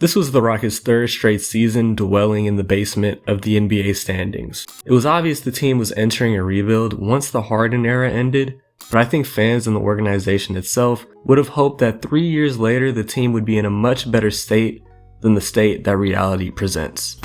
This was the Rockets' third straight season dwelling in the basement of the NBA standings. It was obvious the team was entering a rebuild once the Harden era ended, but I think fans and the organization itself would have hoped that 3 years later the team would be in a much better state than the state that reality presents.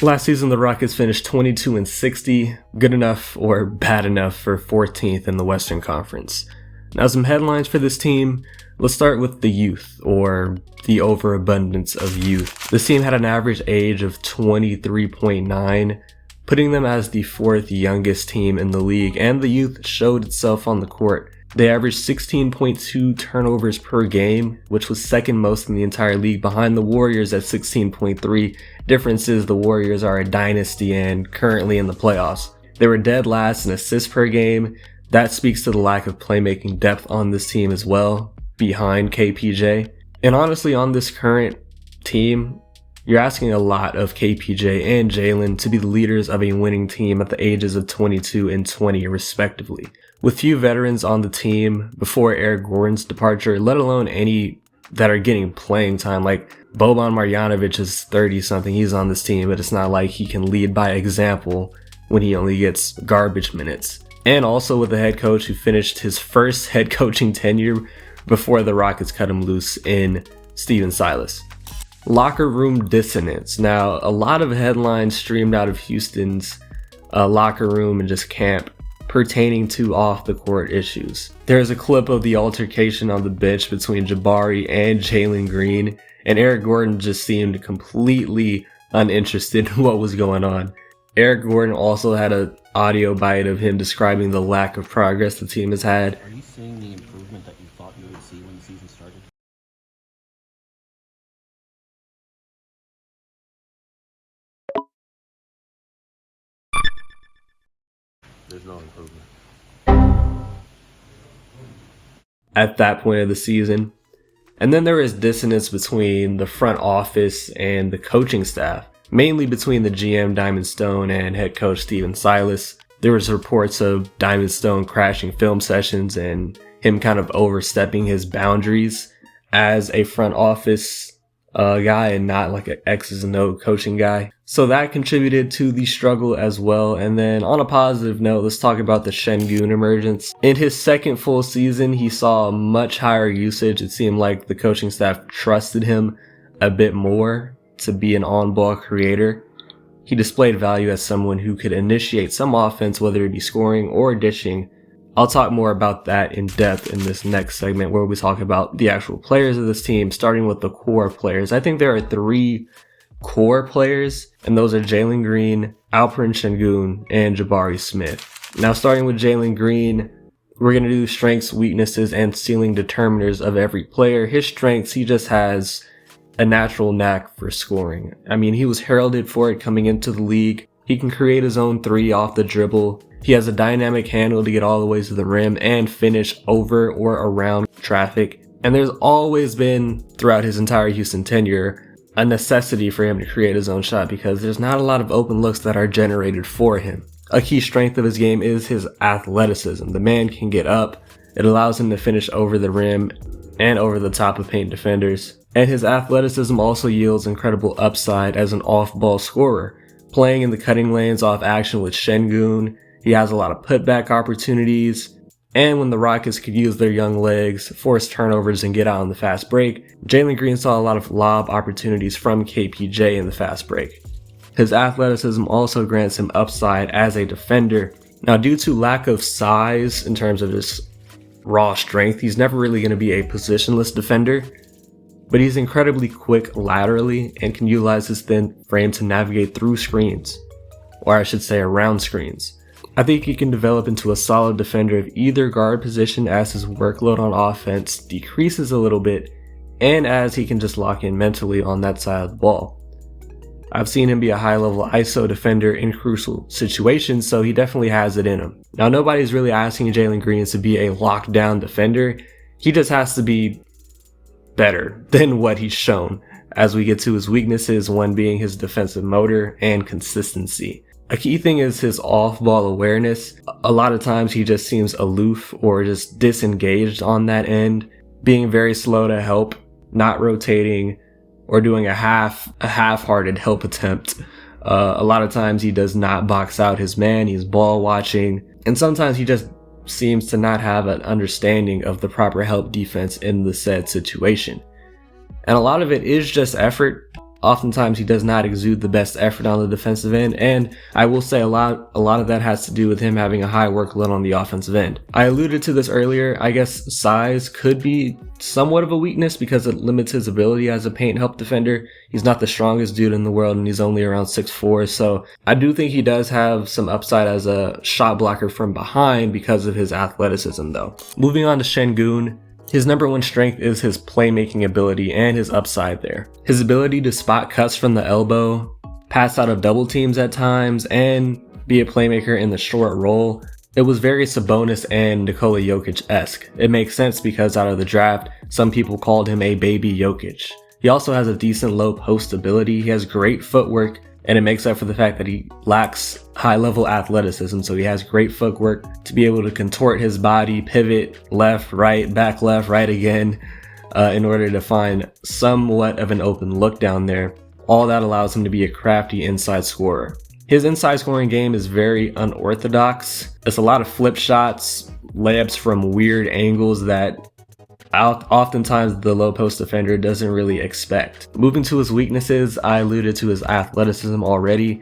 Last season, the Rockets finished 22-60, good enough or bad enough for 14th in the Western Conference. Now, some headlines for this team. Let's start with the youth, or the overabundance of youth. This team had an average age of 23.9, putting them as the fourth youngest team in the league, and the youth showed itself on the court. They averaged 16.2 turnovers per game, which was second most in the entire league, behind the Warriors at 16.3. Difference is the Warriors are a dynasty and currently in the playoffs. They were dead last in assists per game. That speaks to the lack of playmaking depth on this team as well, behind KPJ. And honestly, on this current team, you're asking a lot of KPJ and Jalen to be the leaders of a winning team at the ages of 22 and 20 respectively. With few veterans on the team before Eric Gordon's departure, let alone any that are getting playing time, like Boban Marjanovic is 30-something, he's on this team, but it's not like he can lead by example when he only gets garbage minutes. And also with a head coach who finished his first head coaching tenure before the Rockets cut him loose in Stephen Silas. Locker room dissonance. Now, a lot of headlines streamed out of Houston's locker room and just camp pertaining to off-the-court issues. There's a clip of the altercation on the bench between Jabari and Jalen Green, and Eric Gordon just seemed completely uninterested in what was going on. Eric Gordon also had an audio bite of him describing the lack of progress the team has had. Are you seeing the improvement that you thought you would see when the season started? There's no improvement. At that point of the season. And then there was dissonance between the front office and the coaching staff, mainly between the GM Diamond Stone and head coach Stephen Silas. There was reports of Diamond Stone crashing film sessions and him kind of overstepping his boundaries as a front office guy and not like an X's and O coaching guy. So that contributed to the struggle as well. And then on a positive note, let's talk about the Şengün emergence. In his second full season, he saw much higher usage. It seemed like the coaching staff trusted him a bit more to be an on-ball creator. He displayed value as someone who could initiate some offense, whether it be scoring or dishing. I'll talk more about that in depth in this next segment where we talk about the actual players of this team, starting with the core players. I think there are 3 core players, and those are Jalen Green, Alperen Şengün, and Jabari Smith. Now, starting with Jalen Green, we're going to do strengths, weaknesses, and ceiling determiners of every player. His strengths, he just has a natural knack for scoring. I mean, he was heralded for it coming into the league. He can create his own 3 off the dribble. He has a dynamic handle to get all the way to the rim and finish over or around traffic. And there's always been, throughout his entire Houston tenure, a necessity for him to create his own shot because there's not a lot of open looks that are generated for him. A key strength of his game is his athleticism. The man can get up. It allows him to finish over the rim and over the top of paint defenders. And his athleticism also yields incredible upside as an off-ball scorer. Playing in the cutting lanes off action with Şengün, he has a lot of putback opportunities. And when the Rockets could use their young legs, force turnovers, and get out on the fast break, Jalen Green saw a lot of lob opportunities from KPJ in the fast break. His athleticism also grants him upside as a defender. Now, due to lack of size in terms of his raw strength, he's never really going to be a positionless defender, but he's incredibly quick laterally and can utilize his thin frame to navigate through screens, or I should say around screens. I think he can develop into a solid defender of either guard position as his workload on offense decreases a little bit and as he can just lock in mentally on that side of the ball. I've seen him be a high-level ISO defender in crucial situations, so he definitely has it in him. Now, nobody's really asking Jalen Green to be a lockdown defender. He just has to be better than what he's shown as we get to his weaknesses, one being his defensive motor and consistency. A key thing is his off-ball awareness. A lot of times he just seems aloof or just disengaged on that end. being very slow to help, not rotating, or doing a half-hearted help attempt. A lot of times he does not box out his man, he's ball watching, and sometimes he just seems to not have an understanding of the proper help defense in the said situation. And a lot of it is just effort. Oftentimes he does not exude the best effort on the defensive end, and I will say a lot of that has to do with him having a high workload on the offensive end. I alluded to this earlier. I guess size could be somewhat of a weakness because it limits his ability as a paint help defender. He's not the strongest dude in the world, and he's only around 6'4", so I do think he does have some upside as a shot blocker from behind because of his athleticism though. Moving on to Şengün. His number one strength is his playmaking ability and his upside there. His ability to spot cuts from the elbow, pass out of double teams at times, and be a playmaker in the short roll. It was very Sabonis and Nikola Jokic-esque. It makes sense because out of the draft, some people called him a baby Jokic. He also has a decent low post ability. He has great footwork, and it makes up for the fact that he lacks high-level athleticism, so he has great footwork to be able to contort his body, pivot left, right, back left, right again, in order to find somewhat of an open look down there. All that allows him to be a crafty inside scorer. His inside scoring game is very unorthodox. It's a lot of flip shots, layups from weird angles that oftentimes the low post defender doesn't really expect. Moving to his weaknesses, I alluded to his athleticism already.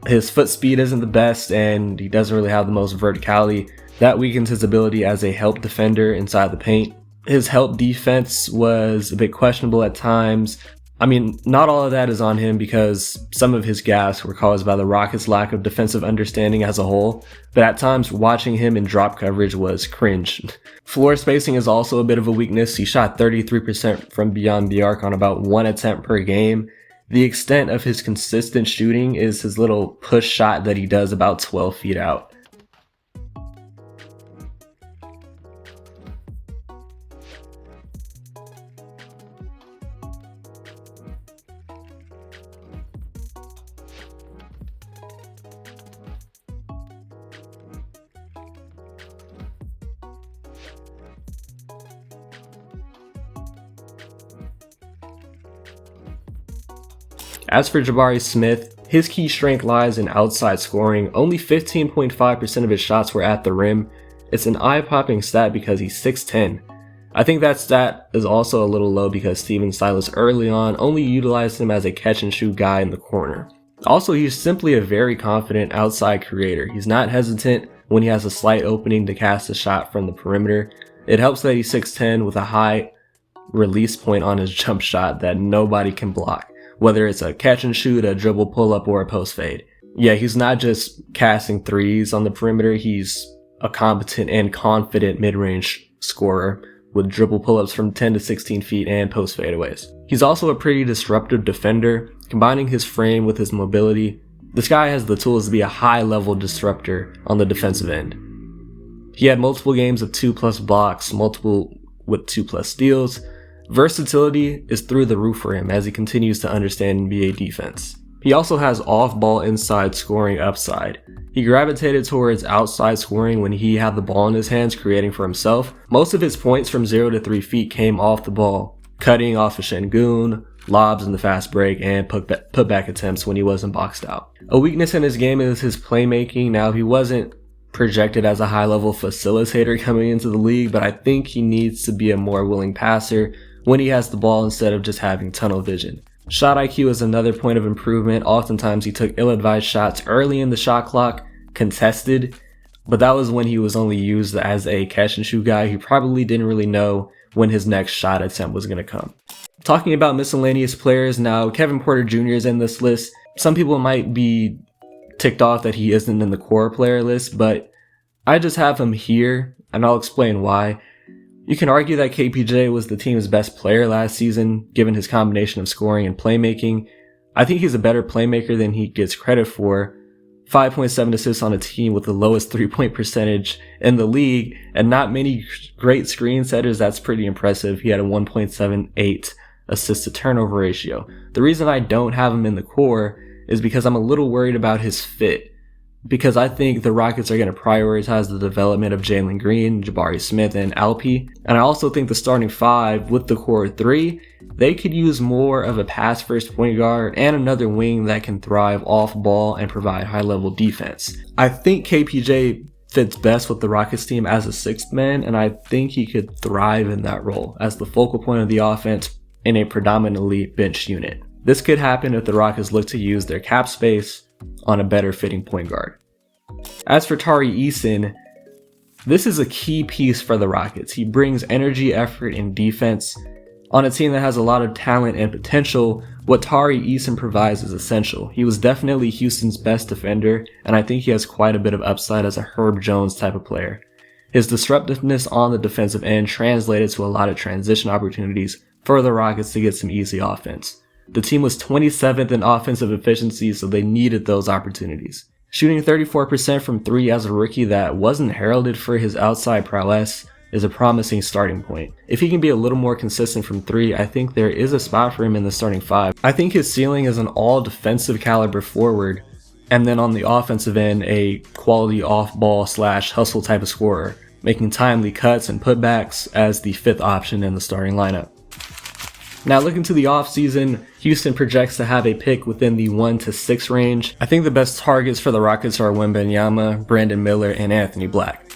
His foot speed isn't the best, and he doesn't really have the most verticality. That weakens his ability as a help defender inside the paint. His help defense was a bit questionable at times. I mean, not all of that is on him because some of his gaffes were caused by the Rockets' lack of defensive understanding as a whole, but at times watching him in drop coverage was cringe. Floor spacing is also a bit of a weakness. He shot 33% from beyond the arc on about 1 attempt per game. The extent of his consistent shooting is his little push shot that he does about 12 feet out. As for Jabari Smith, his key strength lies in outside scoring. Only 15.5% of his shots were at the rim. It's an eye-popping stat because he's 6'10". I think that stat is also a little low because Stephen Silas early on only utilized him as a catch-and-shoot guy in the corner. Also, he's simply a very confident outside creator. He's not hesitant when he has a slight opening to cast a shot from the perimeter. It helps that he's 6'10" with a high release point on his jump shot that nobody can block, whether it's a catch and shoot, a dribble pull-up, or a post fade. Yeah, he's not just casting threes on the perimeter, he's a competent and confident mid-range scorer with dribble pull-ups from 10 to 16 feet and post fadeaways. He's also a pretty disruptive defender, combining his frame with his mobility. This guy has the tools to be a high-level disruptor on the defensive end. He had multiple games of 2+ blocks, multiple with 2+ steals. Versatility is through the roof for him as he continues to understand NBA defense. He also has off-ball inside scoring upside. He gravitated towards outside scoring when he had the ball in his hands, creating for himself. Most of his points from 0 to 3 feet came off the ball, cutting off of Şengün, lobs in the fast break, and putback attempts when he wasn't boxed out. A weakness in his game is his playmaking. Now, he wasn't projected as a high-level facilitator coming into the league, but I think he needs to be a more willing passer when he has the ball instead of just having tunnel vision. Shot IQ is another point of improvement. Oftentimes he took ill-advised shots early in the shot clock, contested, but that was when he was only used as a catch and shoot guy who probably didn't really know when his next shot attempt was going to come. Talking about miscellaneous players now, Kevin Porter Jr. is in this list. Some people might be ticked off that he isn't in the core player list, but I just have him here, and I'll explain why. You can argue that KPJ was the team's best player last season, given his combination of scoring and playmaking. I think he's a better playmaker than he gets credit for. 5.7 assists on a team with the lowest 3-point percentage in the league, and not many great screen setters. That's pretty impressive. He had a 1.78 assist to turnover ratio. The reason I don't have him in the core is because I'm a little worried about his fit. because I think the Rockets are going to prioritize the development of Jalen Green, Jabari Smith, and Alpi. And I also think the starting five with the core three, they could use more of a pass-first point guard and another wing that can thrive off ball and provide high-level defense. I think KPJ fits best with the Rockets team as a sixth man, and I think he could thrive in that role as the focal point of the offense in a predominantly bench unit. This could happen if the Rockets look to use their cap space on a better fitting point guard. As for Tari Eason, this is a key piece for the Rockets. He brings energy, effort, and defense. On a team that has a lot of talent and potential, what Tari Eason provides is essential. He was definitely Houston's best defender, and I think he has quite a bit of upside as a Herb Jones type of player. His disruptiveness on the defensive end translated to a lot of transition opportunities for the Rockets to get some easy offense. The team was 27th in offensive efficiency, so they needed those opportunities. Shooting 34% from three as a rookie that wasn't heralded for his outside prowess is a promising starting point. If he can be a little more consistent from three, I think there is a spot for him in the starting five. I think his ceiling is an all defensive caliber forward, and then on the offensive end, a quality off-ball / hustle type of scorer, making timely cuts and putbacks as the fifth option in the starting lineup. Now looking to the offseason, Houston projects to have a pick within the 1 to 6 range. I think the best targets for the Rockets are Wembanyama, Brandon Miller, and Anthony Black.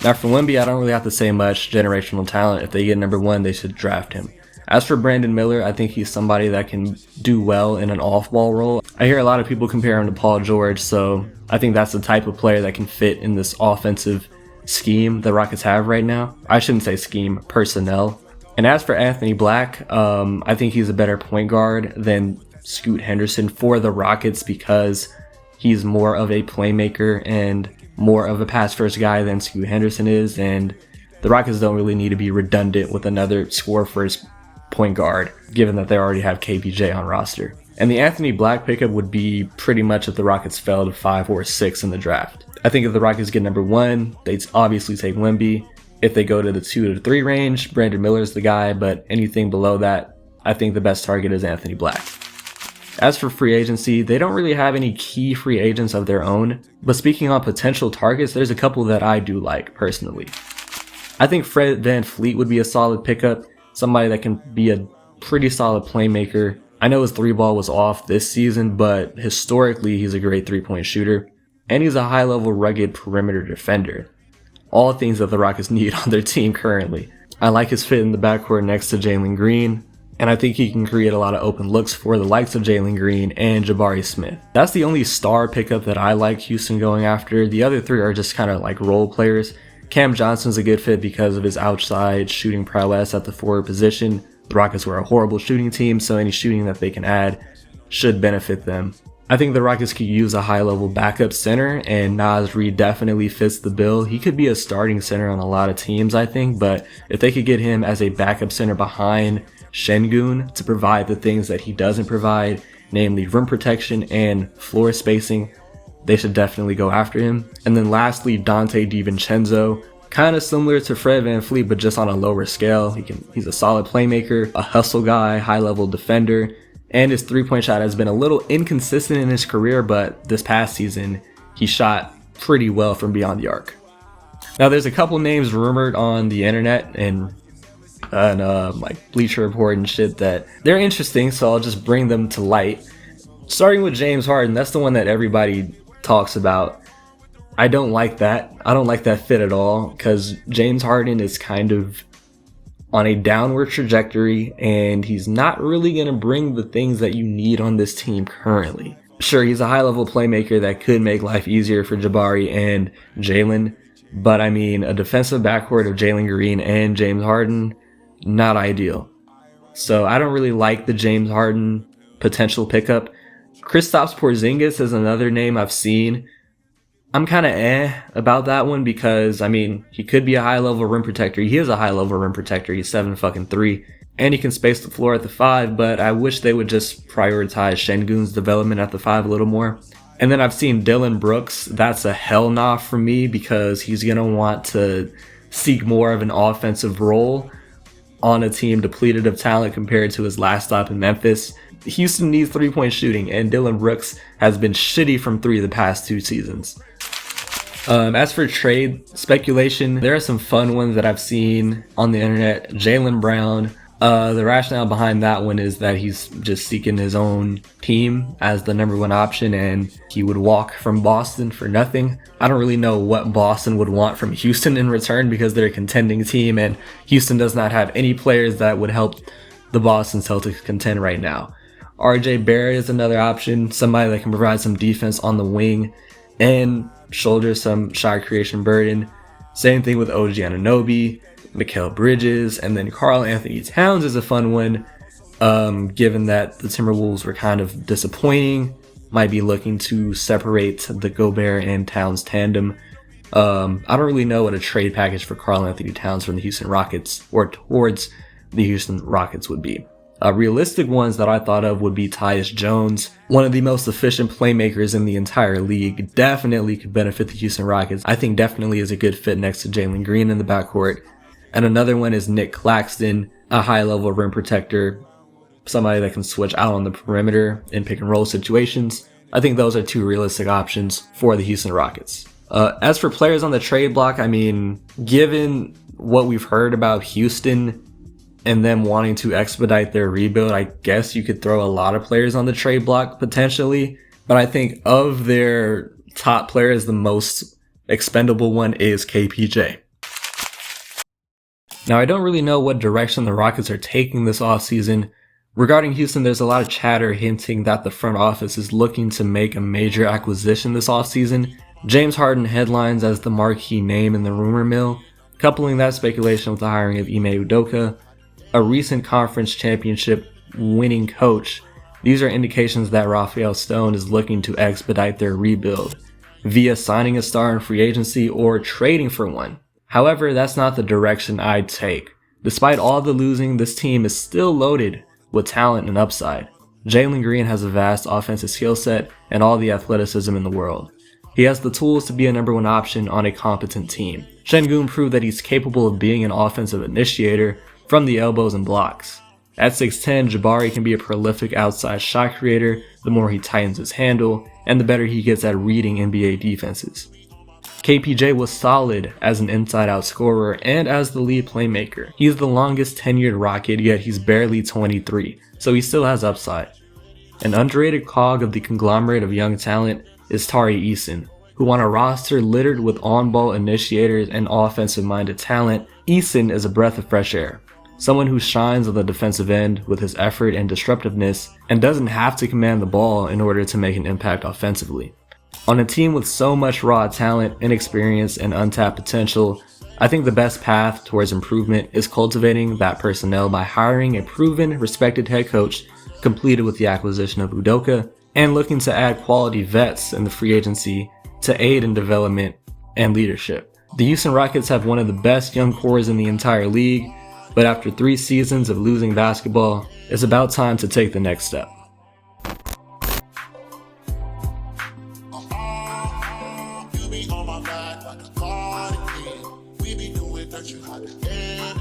Now for Wemby, I don't really have to say much. Generational talent. If they get number 1, they should draft him. As for Brandon Miller, I think he's somebody that can do well in an off-ball role. I hear a lot of people compare him to Paul George, so I think that's the type of player that can fit in this offensive scheme the Rockets have right now. I shouldn't say scheme, personnel. And as for Anthony Black, I think he's a better point guard than Scoot Henderson for the Rockets because he's more of a playmaker and more of a pass-first guy than Scoot Henderson is, and the Rockets don't really need to be redundant with another score-first point guard, given that they already have KPJ on roster. And the Anthony Black pickup would be pretty much if the Rockets fell to 5 or 6 in the draft. I think if the Rockets get number 1, they'd obviously take Wemby. If they go to the 2 to 3 range, Brandon Miller's the guy, but anything below that, I think the best target is Anthony Black. As for free agency, they don't really have any key free agents of their own, but speaking on potential targets, there's a couple that I do like personally. I think Fred VanVleet would be a solid pickup, somebody that can be a pretty solid playmaker. I know his 3-ball was off this season, but historically he's a great 3-point shooter, and he's a high-level rugged perimeter defender. All things that the Rockets need on their team currently. I like his fit in the backcourt next to Jalen Green, and I think he can create a lot of open looks for the likes of Jalen Green and Jabari Smith. That's the only star pickup that I like Houston going after. The other 3 are just kind of like role players. Cam Johnson's a good fit because of his outside shooting prowess at the forward position. The Rockets were a horrible shooting team, so any shooting that they can add should benefit them. I think the Rockets could use a high-level backup center, and Naz Reid definitely fits the bill. He could be a starting center on a lot of teams, I think, but if they could get him as a backup center behind Şengün to provide the things that he doesn't provide, namely rim protection and floor spacing, they should definitely go after him. And then lastly, Dante DiVincenzo, kind of similar to Fred VanVleet, but just on a lower scale. He's a solid playmaker, a hustle guy, high-level defender, and his 3-point shot has been a little inconsistent in his career, but this past season, he shot pretty well from beyond the arc. Now, there's a couple names rumored on the internet and like Bleacher Report and shit that they're interesting, so I'll just bring them to light. Starting with James Harden, that's the one that everybody talks about. I don't like that. I don't like that fit at all because James Harden is kind of on a downward trajectory, and he's not really going to bring the things that you need on this team currently. Sure, he's a high-level playmaker that could make life easier for Jabari and Jalen, but I mean, a defensive backcourt of Jalen Green and James Harden, not ideal. So I don't really like the James Harden potential pickup. Kristaps Porzingis is another name I've seen. I'm kind of about that one because, I mean, he could be a high-level rim protector. He is a high-level rim protector. He's 7'3", and he can space the floor at the 5, but I wish they would just prioritize Şengün's development at the 5 a little more. And then I've seen Dylan Brooks. That's a hell nah for me because he's going to want to seek more of an offensive role on a team depleted of talent compared to his last stop in Memphis. Houston needs 3-point shooting, and Dillon Brooks has been shitty from 3 the past 2 seasons. As for trade speculation, there are some fun ones that I've seen on the internet. Jaylen Brown. The rationale behind that one is that he's just seeking his own team as the number 1 option, and he would walk from Boston for nothing. I don't really know what Boston would want from Houston in return because they're a contending team, and Houston does not have any players that would help the Boston Celtics contend right now. RJ Barrett is another option, somebody that can provide some defense on the wing and shoulder some shot creation burden. Same thing with OG Anunoby, Mikal Bridges, and then Karl Anthony Towns is a fun one, given that the Timberwolves were kind of disappointing. Might be looking to separate the Gobert and Towns tandem. I don't really know what a trade package for Karl Anthony Towns from the Houston Rockets or towards the Houston Rockets would be. Realistic ones that I thought of would be Tyus Jones, one of the most efficient playmakers in the entire league. Definitely could benefit the Houston Rockets. I think definitely is a good fit next to Jalen Green in the backcourt. And another one is Nick Claxton, a high-level rim protector, somebody that can switch out on the perimeter in pick-and-roll situations. I think those are 2 realistic options for the Houston Rockets. As for players on the trade block, I mean, given what we've heard about Houston and them wanting to expedite their rebuild, I guess you could throw a lot of players on the trade block potentially. But I think of their top players, the most expendable one is KPJ. Now, I don't really know what direction the Rockets are taking this offseason. Regarding Houston, there's a lot of chatter hinting that the front office is looking to make a major acquisition this offseason. James Harden headlines as the marquee name in the rumor mill, coupling that speculation with the hiring of Ime Udoka, a recent conference championship winning coach. These are indications that Rafael Stone is looking to expedite their rebuild via signing a star in free agency or trading for one. However, that's not the direction I'd take. Despite all the losing, this team is still loaded with talent and upside. Jalen Green has a vast offensive skill set and all the athleticism in the world. He has the tools to be a number 1 option on a competent team. Şengün proved that he's capable of being an offensive initiator from the elbows and blocks. At 6'10", Jabari can be a prolific outside shot creator the more he tightens his handle, and the better he gets at reading NBA defenses. KPJ was solid as an inside-out scorer and as the lead playmaker. He's the longest tenured Rocket, yet he's barely 23, so he still has upside. An underrated cog of the conglomerate of young talent is Tari Eason, who on a roster littered with on-ball initiators and offensive-minded talent. Eason is a breath of fresh air. Someone who shines on the defensive end with his effort and disruptiveness and doesn't have to command the ball in order to make an impact offensively. On a team with so much raw talent, inexperience, and untapped potential, I think the best path towards improvement is cultivating that personnel by hiring a proven, respected head coach, completed with the acquisition of Udoka, and looking to add quality vets in the free agency to aid in development and leadership. The Houston Rockets have one of the best young cores in the entire league, but after 3 seasons of losing basketball, it's about time to take the next step. You be on my back like a cardigan. We be doing that you hot again.